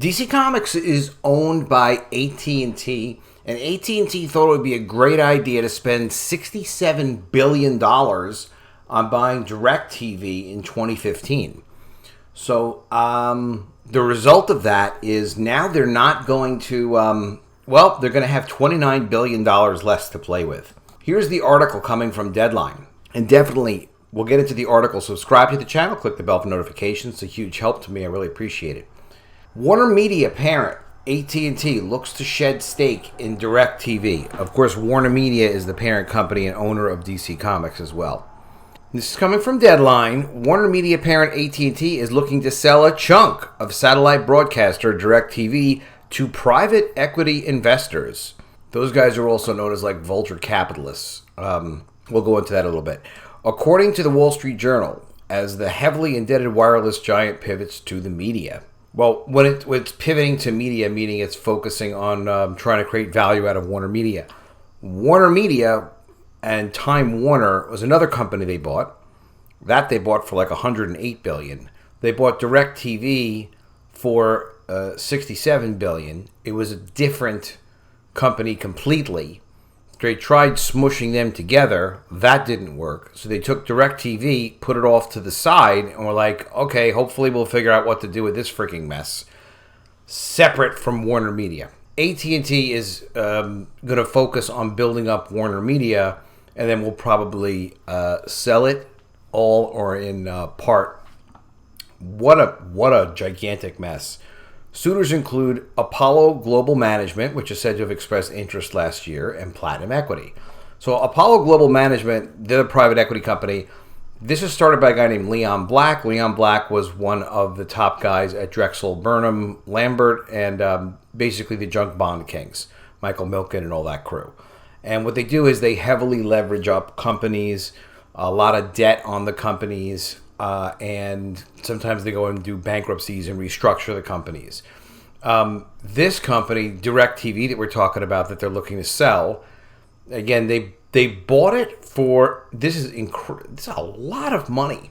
DC Comics is owned by AT&T, and AT&T thought it would be a great idea to spend $67 billion on buying DirecTV in 2015. So the result of that is now they're not going to, they're going to have $29 billion less to play with. Here's the article coming from Deadline. And definitely, we'll get into the article. Subscribe to the channel, click the bell for notifications. It's a huge help to me. I really appreciate it. WarnerMedia parent AT&T looks to shed stake in DirecTV. Of course, WarnerMedia is the parent company and owner of DC Comics as well. This is coming from Deadline. WarnerMedia parent AT&T is looking to sell a chunk of satellite broadcaster DirecTV to private equity investors. Those guys are also known as like vulture capitalists. We'll go into that a little bit. According to the Wall Street Journal, as the heavily indebted wireless giant pivots to the media. Well, when it's pivoting to media, meaning it's focusing on trying to create value out of WarnerMedia. WarnerMedia and Time Warner was another company they bought. That they bought for like $108 billion. They bought DirecTV for $67 billion. It was a different company completely. They tried smushing them together. That didn't work. So they took DirecTV, put it off to the side, and were like, okay, hopefully we'll figure out what to do with this freaking mess. Separate from WarnerMedia. AT&T is going to focus on building up WarnerMedia, and then we'll probably sell it all or in part. What a gigantic mess. Suitors include Apollo Global Management, which is said to have expressed interest last year, and Platinum Equity. So Apollo Global Management, they're a private equity company. This is started by a guy named Leon Black. Leon Black was one of the top guys at Drexel Burnham Lambert and basically the junk bond kings, Michael Milken and all that crew. And what they do is they heavily leverage up companies, a lot of debt on the companies, and sometimes they go and do bankruptcies and restructure the companies. This company, DirecTV, that we're talking about, that they're looking to sell, again, they bought it for, this is a lot of money.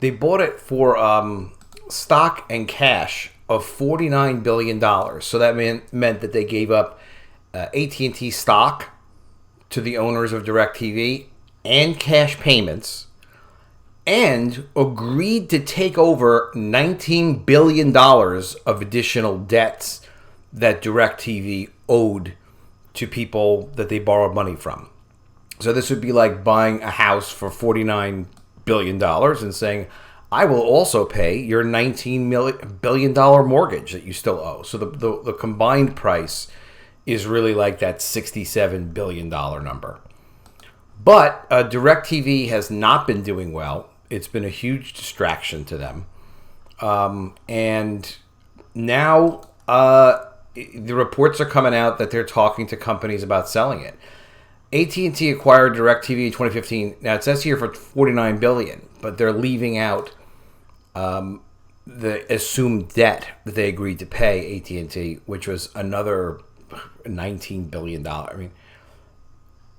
They bought it for stock and cash of $49 billion. So that meant that they gave up AT&T stock to the owners of DirecTV and cash payments, and agreed to take over $19 billion of additional debts that DirecTV owed to people that they borrowed money from. So this would be like buying a house for $49 billion and saying, I will also pay your $19 billion mortgage that you still owe. So the combined price is really like that $67 billion number. But DirecTV has not been doing well. It's been a huge distraction to them. And now the reports are coming out that they're talking to companies about selling it. AT&T acquired DirecTV in 2015. Now, it says here for $49 billion, but they're leaving out the assumed debt that they agreed to pay AT&T, which was another $19 billion. I mean,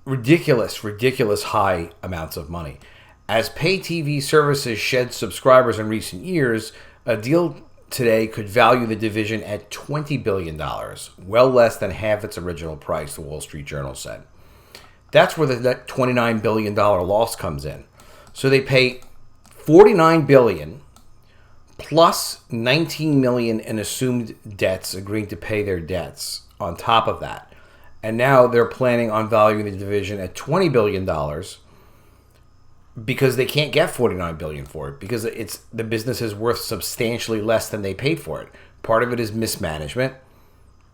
ridiculous high amounts of money. As pay TV services shed subscribers in recent years, a deal today could value the division at $20 billion, well less than half its original price, the Wall Street Journal said. That's where that $29 billion loss comes in. So they pay $49 billion plus $19 million in assumed debts, agreeing to pay their debts on top of that. And now they're planning on valuing the division at $20 billion because they can't get $49 billion for it, because the business is worth substantially less than they paid for it. Part of it is mismanagement.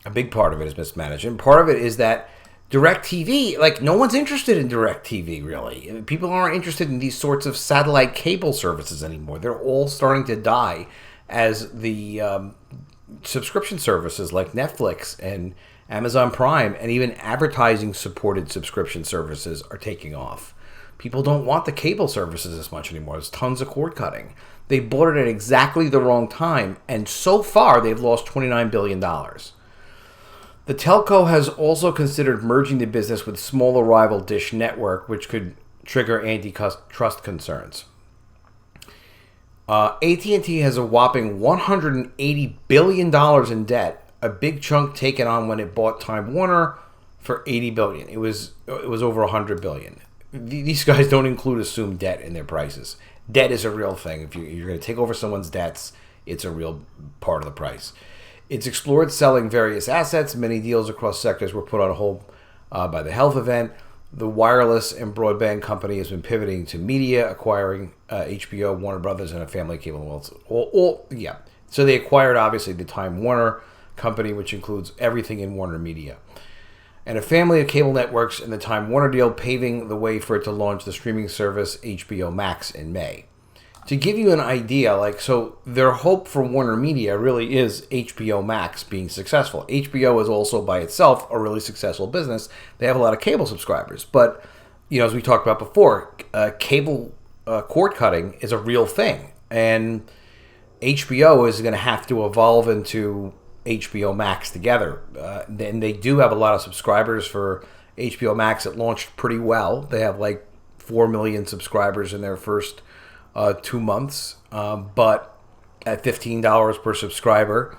A big part of it is mismanagement. Part of it is that DirecTV, like, no one's interested in DirecTV, really. People aren't interested in these sorts of satellite cable services anymore. They're all starting to die as the subscription services like Netflix and Amazon Prime and even advertising-supported subscription services are taking off. People don't want the cable services as much anymore. There's tons of cord cutting. They bought it at exactly the wrong time, and so far they've lost $29 billion. The telco has also considered merging the business with smaller rival Dish Network, which could trigger antitrust concerns. AT&T has a whopping $180 billion in debt, a big chunk taken on when it bought Time Warner for $80 billion. It was over $100 billion. These guys don't include assumed debt in their prices. Debt is a real thing. If you're going to take over someone's debts, it's a real part of the price. It's explored selling various assets. Many deals across sectors were put on hold by the health event. The wireless and broadband company has been pivoting to media, acquiring HBO, Warner Brothers, and a family of cable. So they acquired, obviously, the Time Warner company, which includes everything in WarnerMedia. And a family of cable networks in the Time Warner deal, paving the way for it to launch the streaming service HBO Max in May. To give you an idea, so their hope for WarnerMedia really is HBO Max being successful. HBO is also by itself a really successful business. They have a lot of cable subscribers. But, as we talked about before, cable cord cutting is a real thing. And HBO is going to have to evolve into HBO Max together. And they do have a lot of subscribers for HBO Max. It launched pretty well. They have 4 million subscribers in their first 2 months, but at $15 per subscriber.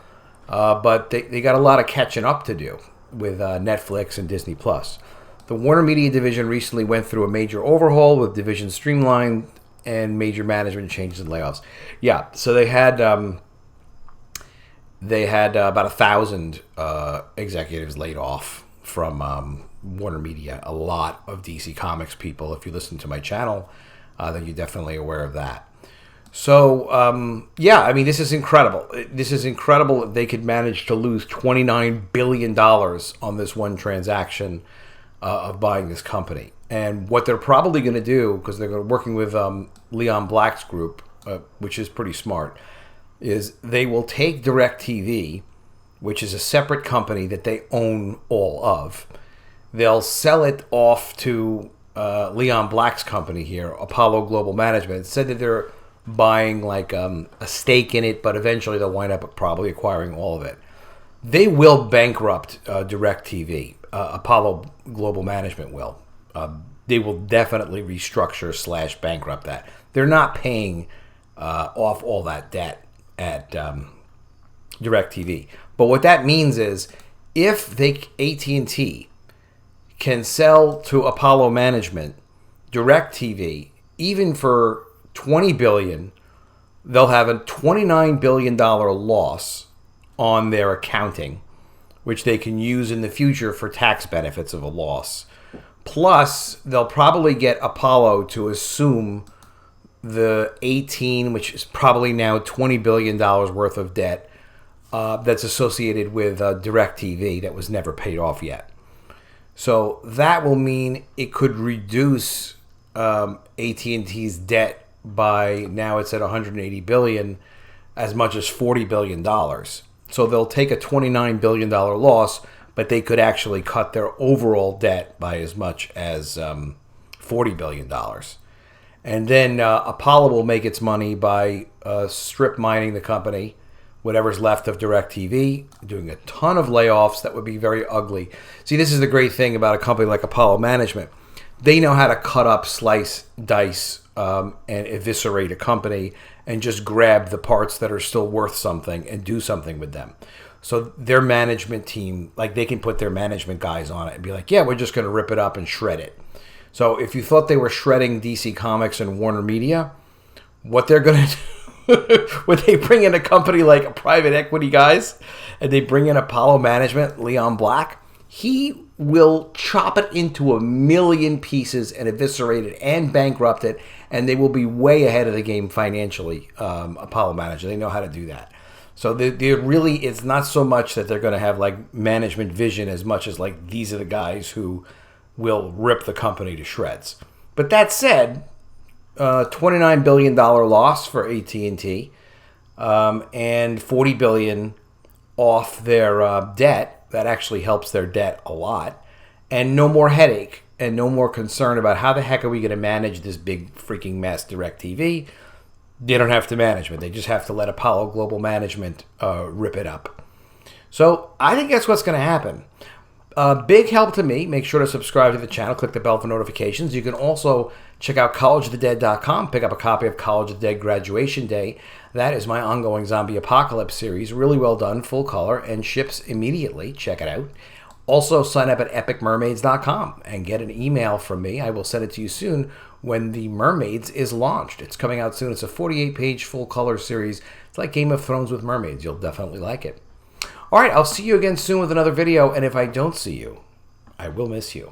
But they got a lot of catching up to do with Netflix and Disney Plus. The WarnerMedia division recently went through a major overhaul with division streamlined and major management changes and layoffs. Yeah, so they had about 1,000 executives laid off from WarnerMedia. A lot of DC Comics people. If you listen to my channel, then you're definitely aware of that. So, this is incredible. This is incredible that they could manage to lose $29 billion on this one transaction of buying this company. And what they're probably going to do, because they're working with Leon Black's group, which is pretty smart, is they will take DirecTV, which is a separate company that they own all of. They'll sell it off to Leon Black's company here, Apollo Global Management. It said that they're buying a stake in it, but eventually they'll wind up probably acquiring all of it. They will bankrupt DirecTV. Apollo Global Management will. They will definitely restructure / bankrupt that. They're not paying off all that debt at DirecTV. But what that means is if AT&T can sell to Apollo Management DirecTV, even for $20 billion, they'll have a $29 billion loss on their accounting, which they can use in the future for tax benefits of a loss. Plus, they'll probably get Apollo to assume the 18, which is probably now $20 billion worth of debt that's associated with DirecTV that was never paid off yet. So that will mean it could reduce AT&T's debt by, now it's at $180 billion, as much as $40 billion. So they'll take a $29 billion loss, but they could actually cut their overall debt by as much as $40 billion. And then Apollo will make its money by strip mining the company, whatever's left of DirecTV, doing a ton of layoffs that would be very ugly. See, this is the great thing about a company like Apollo Management. They know how to cut up, slice, dice, and eviscerate a company and just grab the parts that are still worth something and do something with them. So their management team, they can put their management guys on it and be like, yeah, we're just going to rip it up and shred it. So if you thought they were shredding DC Comics and WarnerMedia, what they're going to do, when they bring in a company like a private equity guys and they bring in Apollo Management, Leon Black, he will chop it into a million pieces and eviscerate it and bankrupt it, and they will be way ahead of the game financially. Apollo Management, they know how to do that. So they're really, it's not so much that they're going to have management vision as much as these are the guys who will rip the company to shreds. But that said, $29 billion loss for AT&T, and $40 billion off their debt. That actually helps their debt a lot. And no more headache and no more concern about how the heck are we going to manage this big freaking mess, DirecTV. They don't have to manage it. They just have to let Apollo Global Management rip it up. So I think that's what's going to happen. Big help to me. Make sure to subscribe to the channel. Click the bell for notifications. You can also check out collegeofthedead.com. Pick up a copy of College of the Dead Graduation Day. That is my ongoing zombie apocalypse series. Really well done, full color, and ships immediately. Check it out. Also, sign up at epicmermaids.com and get an email from me. I will send it to you soon when the Mermaids is launched. It's coming out soon. It's a 48-page full color series. It's like Game of Thrones with mermaids. You'll definitely like it. All right, I'll see you again soon with another video, and if I don't see you, I will miss you.